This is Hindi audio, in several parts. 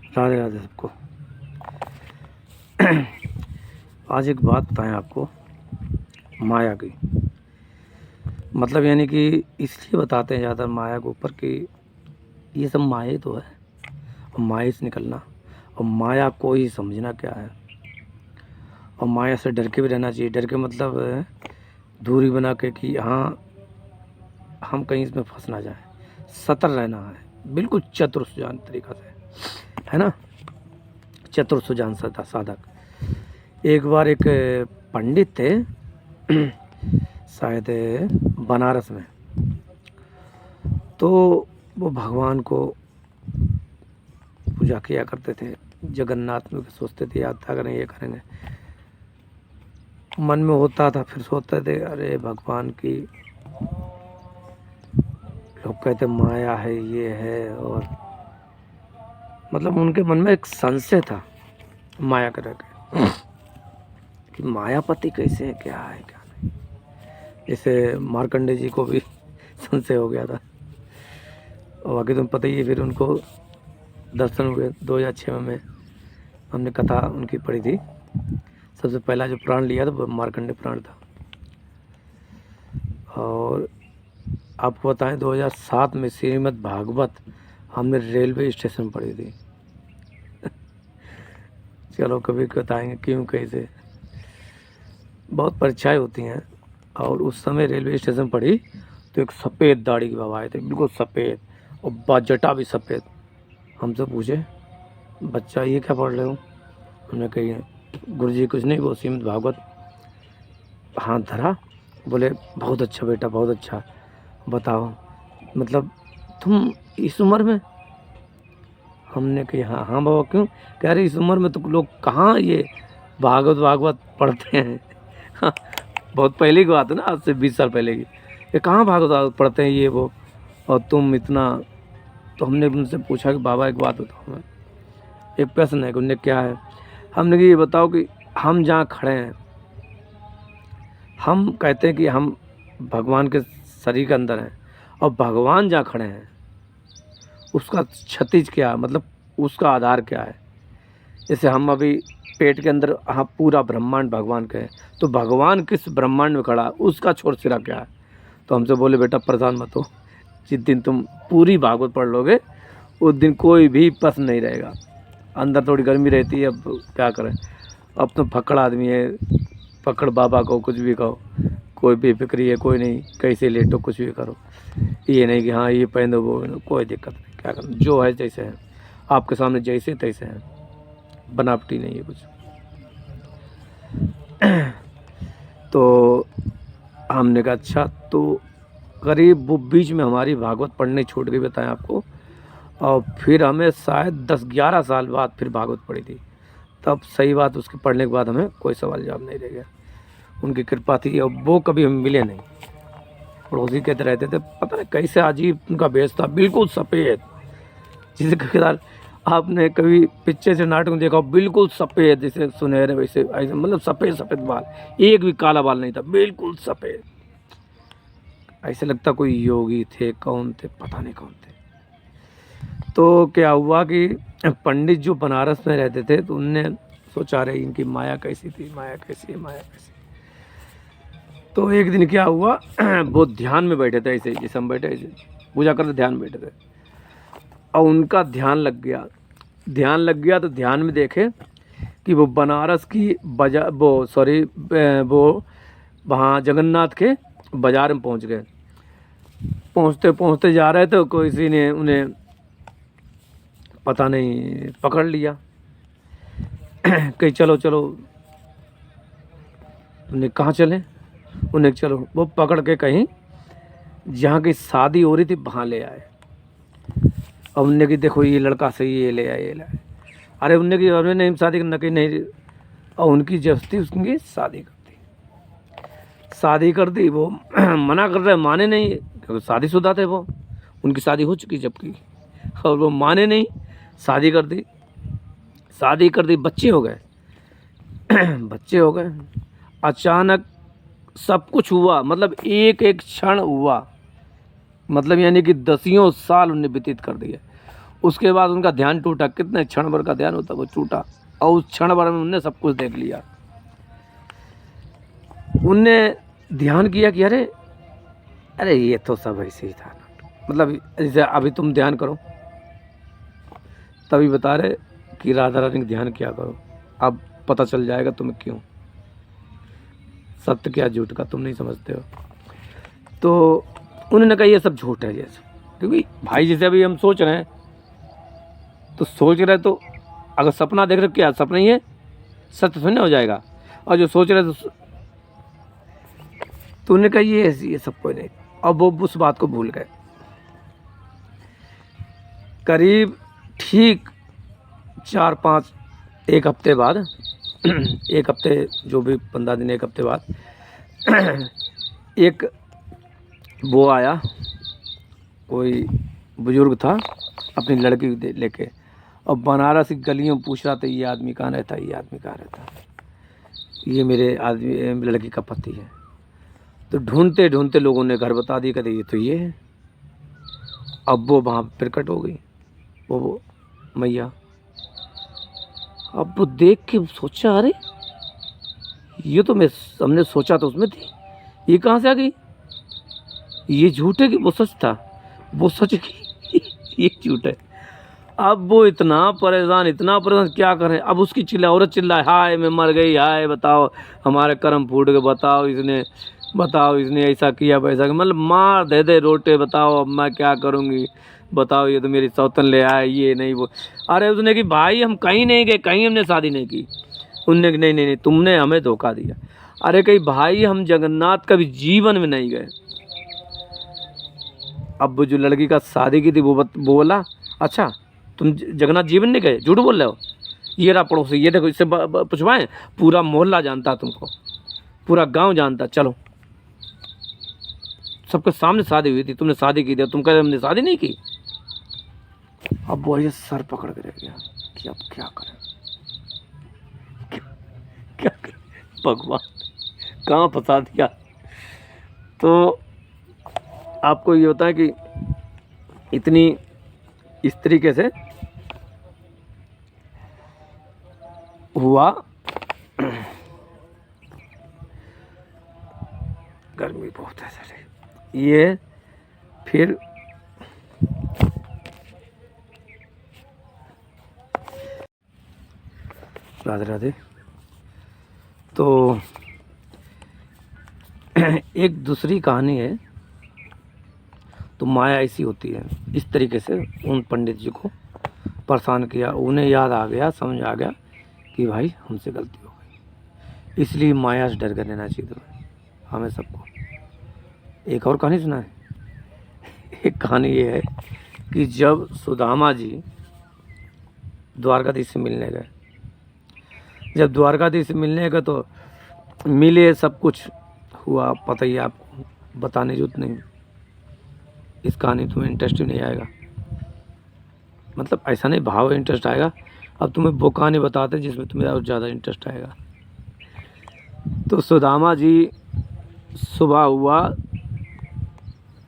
राधे राधे सबको। आज एक बात बताएं आपको, माया की। मतलब यानी कि इसलिए बताते हैं ज़्यादा माया के ऊपर कि ये सब माया ही तो है, और माया से निकलना, और माया को ही समझना क्या है, और माया से डर के भी रहना चाहिए। डर के मतलब दूरी बना के कि हाँ हम कहीं इसमें फंस ना जाए, सतर्क रहना है, बिल्कुल चतुर सुजान तरीका से, है ना। चतुर सुजान साधक। एक बार एक पंडित थे शायद बनारस में, तो वो भगवान को पूजा किया करते थे। जगन्नाथ में सोचते थे यात्रा करें, ये करेंगे, मन में होता था। फिर सोचते थे अरे भगवान की, लोग कहते माया है, ये है, और मतलब उनके मन में एक संशय था माया को लेकर कि मायापति कैसे है, क्या है क्या नहीं। जैसे मार्कंडे जी को भी संशय हो गया था, और बाकी तुम्हें पता ही है। फिर उनको दर्शन हुए 2006 में, हमने कथा उनकी पढ़ी थी। सबसे पहला जो प्राण लिया था वो मार्कंडे प्राण था। और आपको बताएं 2007 में श्रीमद् भागवत हमने रेलवे स्टेशन पढ़ी थी। चलो कभी बताएंगे क्यों कैसे, बहुत परीक्षाएं होती हैं। और उस समय रेलवे स्टेशन पढ़ी तो एक सफ़ेद दाढ़ी के बाबा आए थे, बिल्कुल सफ़ेद, और बाजटा भी सफ़ेद। हमसे पूछे बच्चा ये क्या पढ़ रहे हो, हमने कही गुरुजी कुछ नहीं, वो श्रीमद् भागवत। हाथ धरा, बोले बहुत अच्छा बेटा, बहुत अच्छा, बताओ मतलब तुम इस उम्र में। हमने कही हाँ हाँ बाबा, क्यों। कह रहे इस उम्र में तो लोग कहाँ ये भागवत भागवत पढ़ते हैं। हाँ, बहुत पहले की बात है ना, आज से 20 साल पहले की। ये कहाँ भागवत भागवत पढ़ते हैं ये वो, और तुम इतना। तो हमने उनसे पूछा कि बाबा एक बात बताओ, हमें एक प्रश्न है कि उनने क्या है। हमने कहा ये बताओ कि हम जहाँ खड़े हैं, हम कहते हैं कि हम भगवान के शरीर के अंदर हैं, और भगवान जहाँ खड़े हैं उसका क्षतिज क्या है, मतलब उसका आधार क्या है। जैसे हम अभी पेट के अंदर, हाँ पूरा ब्रह्मांड भगवान का है, तो भगवान किस ब्रह्मांड में खड़ा है, उसका छोर सिरा क्या है। तो हमसे बोले बेटा परेशान मत हो, जिस दिन तुम पूरी भागवत पढ़ लोगे उस दिन कोई भी प्रश्न नहीं रहेगा। अंदर थोड़ी गर्मी रहती है, अब क्या करें, अब तो फक्कड़ आदमी है, पकड़ बाबा को कुछ भी कहो, कोई बेफिक्री है, कोई नहीं, कैसे लेटो कुछ भी करो, ये नहीं कि हाँ ये पहन दो वो पहन दो, कोई दिक्कत नहीं, क्या करना, जो है जैसे है आपके सामने, जैसे तैसे हैं, बनावटी नहीं है कुछ। तो हमने कहा अच्छा, तो करीब वो बीच में हमारी भागवत पढ़ने छूट गई, बताएं आपको। और फिर हमें शायद 10-11 साल बाद फिर भागवत पढ़ी थी, तब सही बात उसके पढ़ने के बाद हमें कोई सवाल जवाब नहीं रह गया। उनकी कृपा थी, और वो कभी हम मिले नहीं। पड़ोसी कहते रहते थे पता नहीं कैसे अजीब उनका भेष था, बिल्कुल सफ़ेद, जिसे कदार आपने कभी पिक्चर से नाटक में देखा हो, बिल्कुल सफ़ेद, जैसे सुनहरे वैसे ऐसे, मतलब सफ़ेद सफ़ेद बाल, एक भी काला बाल नहीं था, बिल्कुल सफ़ेद। ऐसे लगता कोई योगी थे, कौन थे पता नहीं कौन थे। तो क्या हुआ कि पंडित जो बनारस में रहते थे, तो उनने सोचा रहे इनकी माया कैसी थी, माया कैसी है, माया कैसी। तो एक दिन क्या हुआ, वो ध्यान में बैठे थे, ऐसे जैसे हम बैठे, ऐसे पूजा करते ध्यान में बैठे थे, और उनका ध्यान लग गया। ध्यान लग गया तो ध्यान में देखे कि वो बनारस की बाजार, वो सॉरी वो वहाँ जगन्नाथ के बाज़ार में पहुँच गए। पहुँचते पहुँचते जा रहे थे, किसी ने उन्हें पता नहीं पकड़ लिया। कहीं चलो चलो, उन्हें कहाँ चलें, उन्हें चलो, वो पकड़ के कहीं जहाँ की शादी हो रही थी वहाँ ले आए। और उनने की देखो ये लड़का सही, ये ले आए, ये ले आए। अरे उनने की हमने नहीं शादी करना कहीं नहीं, और उनकी जबरदस्ती उसकी शादी कर दी। शादी कर दी, वो मना कर रहे, माने नहीं, क्योंकि शादीशुदा थे वो, उनकी शादी हो चुकी जबकि, और वो माने नहीं, शादी कर दी। शादी कर दी, बच्चे हो गए। बच्चे हो गए, अचानक सब कुछ हुआ, मतलब एक एक क्षण हुआ, मतलब यानी कि 10 साल उन्हें व्यतीत कर दिए। उसके बाद उनका ध्यान टूटा, कितने क्षण भर का ध्यान होता वो टूटा, और उस क्षण भर में उनने सब कुछ देख लिया। उनने ध्यान किया कि अरे अरे ये तो सब ऐसे ही था, मतलब जैसे अभी तुम ध्यान करो, तभी बता रहे कि राधा रानी ध्यान किया करो, अब पता चल जाएगा तुम्हें क्यों, सत्य क्या झूठ का तुम नहीं समझते हो। तो उन्होंने कहा ये सब झूठ है जैसे, क्योंकि भाई जैसे अभी हम सोच रहे हैं तो सोच रहे, तो अगर सपना देख रहे क्या सपना ही है, सत्य थोड़ी ना हो जाएगा। और जो सोच रहे तो उन्होंने कहा ये सब कोई नहीं। अब वो उस बात को भूल गए। करीब ठीक 4-5 एक हफ्ते बाद एक हफ्ते जो भी 15 दिन, एक हफ्ते बाद एक वो आया, कोई बुजुर्ग था अपनी लड़की लेके, और बनारस की गलियों में पूछ रहा था ये आदमी कहाँ रहता है, ये आदमी कहाँ रहता है, ये मेरे आदमी लड़की का पति है। तो ढूंढते ढूंढते लोगों ने घर बता दिया, कहते ये तो ये है। अब वो वहाँ प्रकट हो गई वो मैया। अब वो देख के सोचा अरे ये तो हमने सोचा तो उसमें थी, ये कहाँ से आ गई, ये झूठ है कि वो सच था, वो सच की ये झूठ है। अब वो इतना परेशान क्या करें। अब उसकी औरत चिल्लाए हाय मैं मर गई, हाय बताओ हमारे कर्म फूट गए, बताओ इसने ऐसा किया वैसा किया, मतलब मार दे रोटे, बताओ अब मैं क्या करूँगी, बताओ ये तो मेरी सौतन ले आए, ये नहीं वो। अरे उसने कि भाई हम कहीं नहीं गए, कहीं हमने शादी नहीं की। उनने नहीं नहीं नहीं तुमने हमें धोखा दिया। अरे कहीं भाई हम जगन्नाथ कभी जीवन में नहीं गए। अब वो जो लड़की का शादी की थी वो बोला अच्छा तुम जगन्नाथ जीवन नहीं गए, झूठ बोल रहे हो, ये रहा पड़ोसी, ये देखो इससे पूछवाएं, पूरा मोहल्ला जानता तुमको, पूरा गांव जानता, चलो सबके सामने शादी हुई थी, तुमने शादी की थी, तुम कह रहे हमने शादी नहीं की। अब वो ये सर पकड़ के रह गया कि अब क्या करें, क्या करें, भगवान कहाँ फंसा दिया। तो आपको ये होता है कि इतनी इस तरीके से हुआ। गर्मी बहुत है सर। ये फिर राधे राधे। तो एक दूसरी कहानी है। तो माया ऐसी होती है, इस तरीके से उन पंडित जी को परेशान किया, उन्हें याद आ गया, समझ आ गया कि भाई हमसे गलती हो गई, इसलिए माया से डर कर लेना चाहिए तुम्हें, हमें सबको। एक और कहानी सुना है। एक कहानी ये है कि जब सुदामा जी द्वारकाधीश से मिलने गए, जब द्वारकाधीश से मिलने गए तो मिले, सब कुछ हुआ, पता ही आपको, बताने जरूरत नहीं, इस कहानी तुम्हें इंटरेस्ट ही नहीं आएगा, मतलब ऐसा नहीं भाव इंटरेस्ट आएगा। अब तुम्हें वो कहानी बताते जिसमें तुम्हें और ज़्यादा इंटरेस्ट आएगा। तो सुदामा जी सुबह हुआ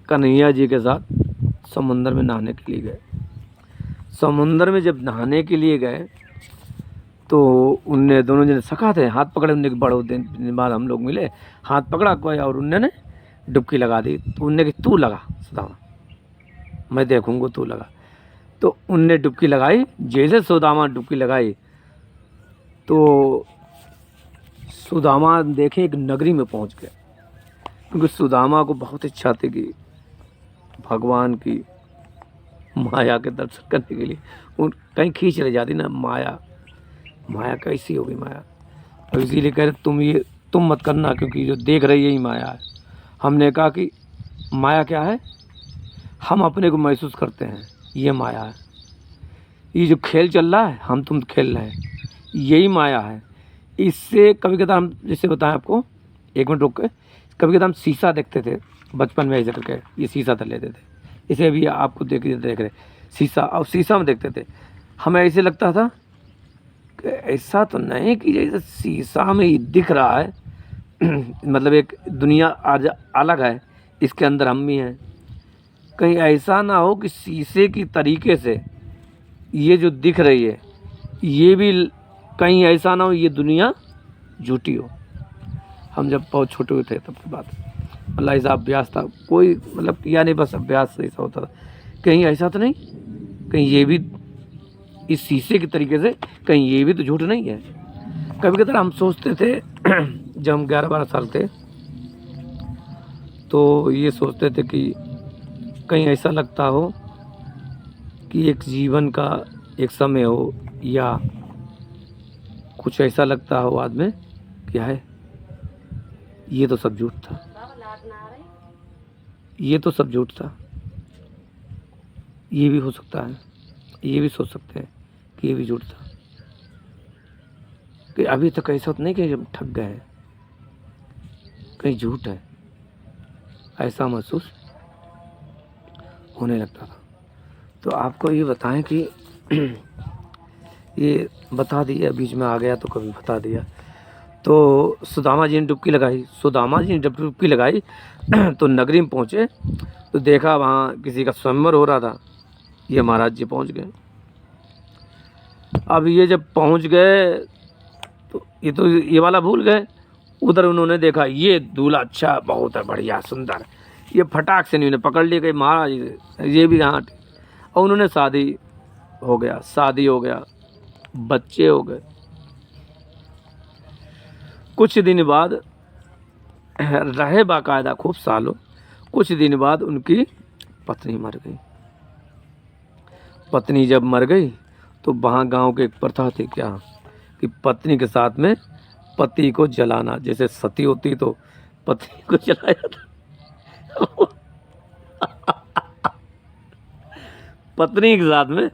कन्हैया जी के साथ समुंदर में नहाने के लिए गए। समुंदर में जब नहाने के लिए गए तो उनने दोनों जने सखा थे, हाथ पकड़े, उनने बड़े दिन बाद हम लोग मिले, हाथ पकड़ा कोई और उनने डुबकी लगा दी। तो उनने कि तू लगा सुदामा, मैं देखूंगा, तू लगा। तो उनने डुबकी लगाई, जैसे सुदामा डुबकी लगाई तो सुदामा देखे एक नगरी में पहुंच गए, क्योंकि सुदामा को बहुत इच्छा थी कि भगवान की माया के दर्शन करने के लिए। उन कहीं खींच रह जाती ना माया, माया कैसी होगी माया। तो इसीलिए कह रहे तुम मत करना, क्योंकि जो देख रही यही माया है। हमने कहा कि माया क्या है, हम अपने को महसूस करते हैं, ये माया है। ये जो खेल चल रहा है हम तुम खेल रहे हैं, यही माया है। इससे कभी कभी हम, जैसे बताएं आपको, एक मिनट रुक के, कभी कभी हम शीशा देखते थे बचपन में, ऐसे करके ये शीशा तक लेते थे, इसे भी आपको देख रहे शीशा, और शीशा में देखते थे, हमें ऐसे लगता था कि ऐसा तो नहीं कि जैसे शीशा में ही दिख रहा है मतलब एक दुनिया आज अलग है, इसके अंदर हम भी हैं। कहीं ऐसा ना हो कि शीशे की तरीके से ये जो दिख रही है ये भी कहीं ऐसा ना हो ये दुनिया झूठी हो। हम जब बहुत छोटे हुए थे तब की बात, मतलब ऐसा अभ्यास था, कोई मतलब किया नहीं, बस अभ्यास से ऐसा होता था। कहीं ऐसा तो नहीं, कहीं ये भी इस शीशे के तरीके से कहीं ये भी तो झूठ नहीं है। कभी कभी हम सोचते थे जब हम 11-12 साल थे तो ये सोचते थे कि कहीं ऐसा लगता हो कि एक जीवन का एक समय हो, या कुछ ऐसा लगता हो बाद में क्या है, ये तो सब झूठ था, ये तो सब झूठ था। ये भी हो सकता है, ये भी सोच सकते हैं कि ये भी झूठ था, कि अभी तक ऐसा तो नहीं कि जब ठग गए, कहीं झूठ है, ऐसा महसूस होने लगता था। तो आपको ये बताएं कि ये बता दिया, बीच में आ गया तो कभी बता दिया। तो सुदामा जी ने डुबकी लगाई, सुदामा जी ने जब डुबकी लगाई तो नगरी में पहुँचे तो देखा वहाँ किसी का स्वयंवर हो रहा था। ये महाराज जी पहुँच गए। अब ये जब पहुँच गए तो ये वाला भूल गए। उधर उन्होंने देखा ये दूल्हा अच्छा बहुत है, बढ़िया सुंदर, ये फटाक से नहीं पकड़ लिए कि महाराज ये भी यहाँ। और उन्होंने शादी हो गया, बच्चे हो गए। कुछ दिन बाद रहे बाकायदा खूब सालों, कुछ दिन बाद उनकी पत्नी मर गई। पत्नी जब मर गई तो वहाँ गांव के एक प्रथा थी क्या कि पत्नी के साथ में पति को जलाना, जैसे सती होती तो पत्नी को जलाया था पत्नी के साथ में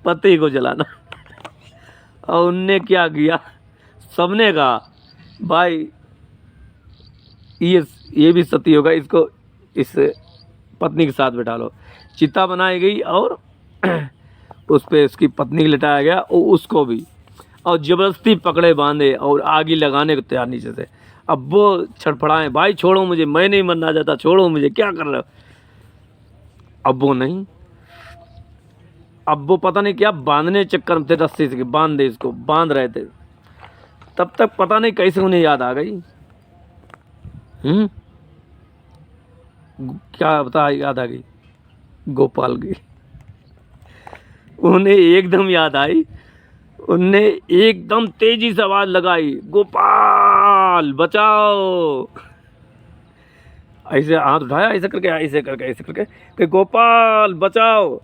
पति को जलाना। और उनने क्या किया, सबने कहा भाई ये भी सती होगा, इसको इस पत्नी के साथ बैठा लो। चिता बनाई गई और उस पे उसकी पत्नी को लिटाया गया और उसको भी, और ज़बरदस्ती पकड़े बांधे और आग लगाने को तैयार नीचे से। अब वो छड़फड़ाए, भाई छोड़ो मुझे, मैं नहीं मरना चाहता, छोड़ो मुझे, क्या कर रहे हो। अब वो नहीं, अब वो पता नहीं क्या बांधने चक्कर में थे, रस्सी से बांध दे, इसको बांध रहे थे। तब तक पता नहीं कैसे उन्हें याद आ गई। क्या बता याद आ गई, गोपाल की। उन्हें एकदम याद आई, उनने एकदम तेजी से आवाज लगाई, गोपाल बचाओ। ऐसे हाथ उठाया, ऐसे करके कि गोपाल बचाओ।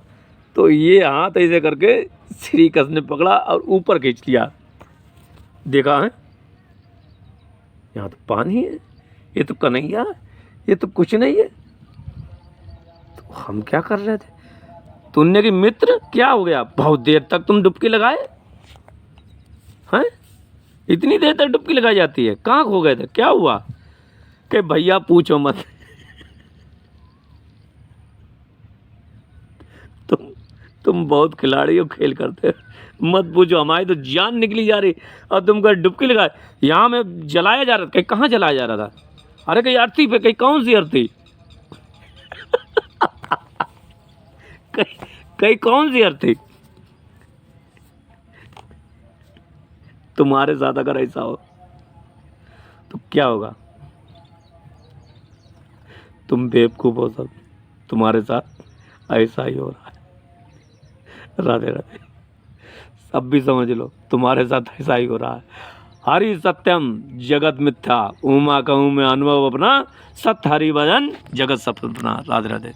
तो ये हाथ ऐसे करके श्री कृष्ण ने पकड़ा और ऊपर खींच लिया। देखा है यहाँ तो पानी है, ये तो कन्हैया, ये तो कुछ नहीं है। तो हम क्या कर रहे थे। तुमने कि मित्र क्या हो गया, बहुत देर तक तुम डुबकी लगाए हैं, इतनी देर तक डुबकी लगाई जाती है, कहाँ खो गए थे, क्या हुआ। कि भैया पूछो मत तुम बहुत खिलाड़ी हो, खेल करते हो, मत पूछो, हमारी तो जान निकली जा रही और तुम कहीं डुबकी लगाए। यहाँ में जलाया जा रहा था, कहीं कहाँ जलाया जा रहा था, अरे कहीं अर्थी पे, कहीं कौन सी अर्थी कहीं कौन सी अर्थी। तुम्हारे साथ अगर ऐसा हो तो क्या होगा, तुम बेवकूफ हो सब, तुम्हारे साथ ऐसा ही हो रहा है। राधे राधे। अब भी समझ लो तुम्हारे साथ ऐसा ही हो रहा है। हरि सत्यम जगत मिथ्या, उमा कहूँ मैं अनुभव अपना, सत्य हरि भजन जगत सफल बना। राधे राधे।